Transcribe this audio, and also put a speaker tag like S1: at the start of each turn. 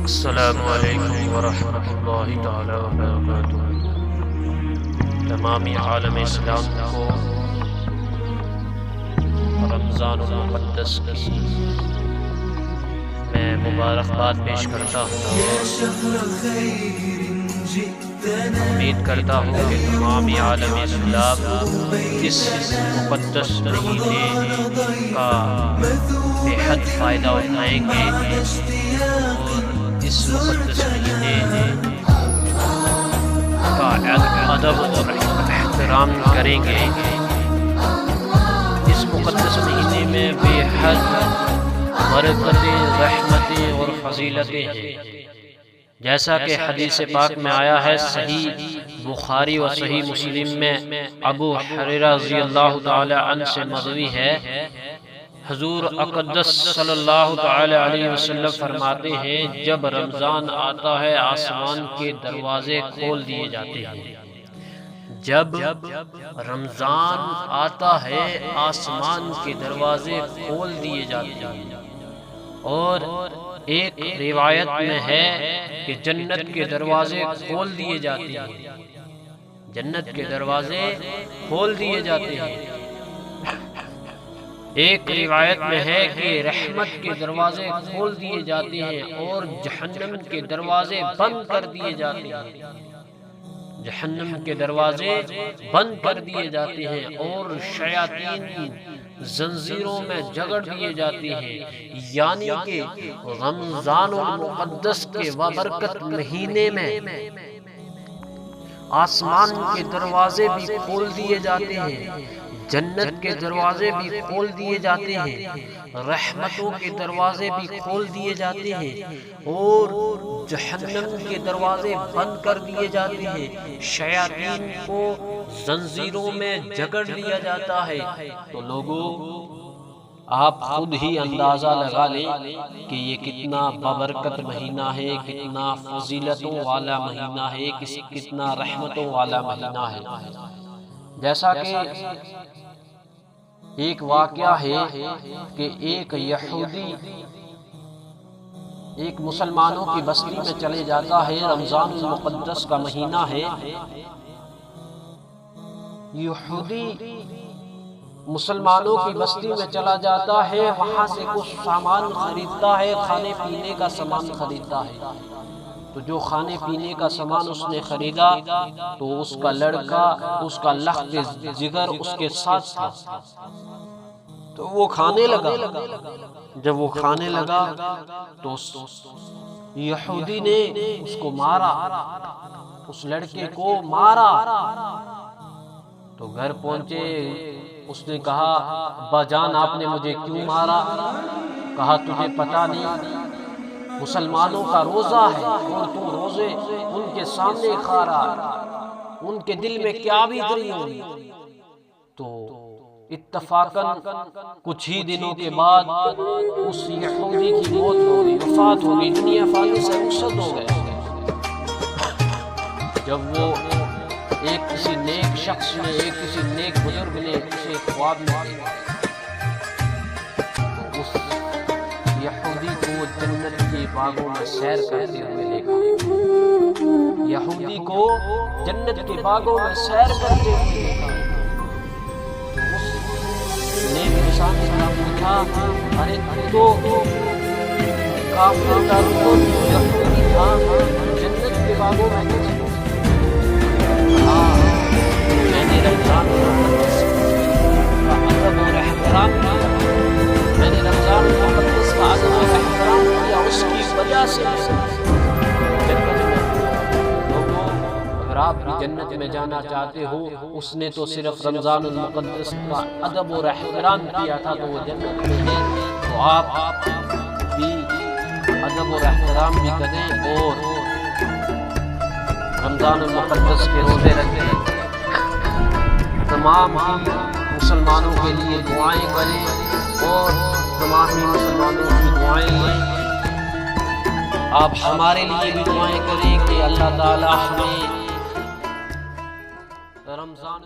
S1: السلام علیکم ورحمۃ اللہ تعالی وبرکاتہ۔ تمامی عالم اسلام کو رمضان المقدس کی میں مبارکباد پیش کرتا ہوں۔ امید کرتا ہوں کہ تمامی عالم اسلام اس مقدس مہینے کا بے حد فائدہ اٹھائیں گے اور اس مقدس مہینے کا ادب اور احترام کریں گے۔ اس مقدس مہینے میں بے حد برکتیں، رحمتیں اور فضیلتیں ہیں، جیسا کہ حدیث پاک میں آیا ہے۔ صحیح بخاری و صحیح مسلم میں ابو ہریرہ رضی اللہ تعالی عنہ سے مروی ہے، حضور اقدس صلی اللہ تعالی علیہ وسلم فرماتے ہیں، جب رمضان آتا ہے آسمان کے دروازے کھول دیے جاتے ہیں۔ جب رمضان آتا ہے آسمان کے دروازے کھول دیے جاتے ہیں، اور ایک روایت میں ہے کہ جنت کے دروازے کھول دیے جاتے ہیں، جنت کے دروازے کھول دیے جاتے ہیں۔ ایک روایت میں ہے کہ رحمت کے دروازے کھول دیے جاتے ہیں اور جہنم کے دروازے بند کر دیے جاتے ہیں، جہنم کے دروازے بند کر دیے جاتے ہیں اور شیاطین زنجیروں میں جگڑ دیے جاتے ہیں۔ یعنی کہ رمضان المقدس کے بابرکت مہینے میں آسمان کے دروازے بھی کھول دیے جاتے ہیں، جنت کے دروازے بھی کھول دیے جاتے ہیں، رحمتوں کے دروازے بھی کھول دیے جاتے ہیں اور جہنم کے دروازے بند کر دیے جاتے ہیں، شیاطین کو زنجیروں میں جکڑ لیا جاتا ہے۔ تو لوگوں، آپ خود ہی اندازہ لگا لیں کہ یہ کتنا بابرکت مہینہ ہے، کتنا فضیلتوں والا مہینہ ہے، کتنا رحمتوں والا مہینہ ہے۔ جیسا کہ ایک واقعہ ہے کہ ایک یہودی ایک مسلمانوں کی بستی میں چلے جاتا ہے، رمضان المقدس کا مہینہ ہے۔ یہودی مسلمانوں کی بستی میں چلا جاتا ہے، وہاں سے کچھ سامان خریدتا ہے، کھانے پینے کا سامان خریدتا ہے۔ تو جو کھانے پینے کا سامان اس نے خریدا تو اس کا لڑکا، اس کا لخت جگر اس کے ساتھ تھا، تو وہ کھانے لگا۔ جب وہ کھانے لگا تو یہودی نے اس کو مارا، اس لڑکے کو مارا۔ تو گھر پہنچے، اس نے کہا، ابا جان آپ نے مجھے کیوں مارا؟ کہا تجھے پتہ نہیں مسلمانوں کا روزہ ہے اور تو روزے ان کے سامنے کھا رہا ہے، ان کے دل میں کیا بیت رہی ہوگی؟ تو اتفاقاً کچھ ہی دنوں کے بعد اس یہودی کی موت ہو گئی، وفات ہو گئی، دنیا فانی سے رخصت ہو گئے۔ جب وہ ایک کسی نیک شخص نے، ایک کسی نیک بزرگ نے اسے خواب میں دیکھا، تو اس یہودی کو جنت کے باغوں میں سیر کرتے ہوئے دیکھا، یہودی کو جنت کے باغوں میں سیر کرتے ہوئے دیکھا۔ نیک انسان نے پوچھا، ارے تو کافر کا رکن یہودی تھا، جنت کے باغوں میں کیسے؟ میں نے رمضان المقدس کا ادب اور احترام کیا، میں نے رمضان المقدس کا ادب اور احترام کیا، اس کی وجہ سے جنت میں۔ لوگوں، اگر آپ بھی جنت میں جانا چاہتے ہو، اس نے تو صرف رمضان المقدس کا ادب اور احترام کیا تھا تو وہ جنت میں ہے، تو آپ بھی ادب اور احترام بھی کریں اور رمضان المقدس کے روزے رکھیں۔ تمام مسلمانوں کے لیے دعائیں کریں اور تمام مسلمانوں کی دعائیں لیں۔ آپ ہمارے لیے بھی دعائیں کریں کہ اللہ تعالی ہمیں رمضان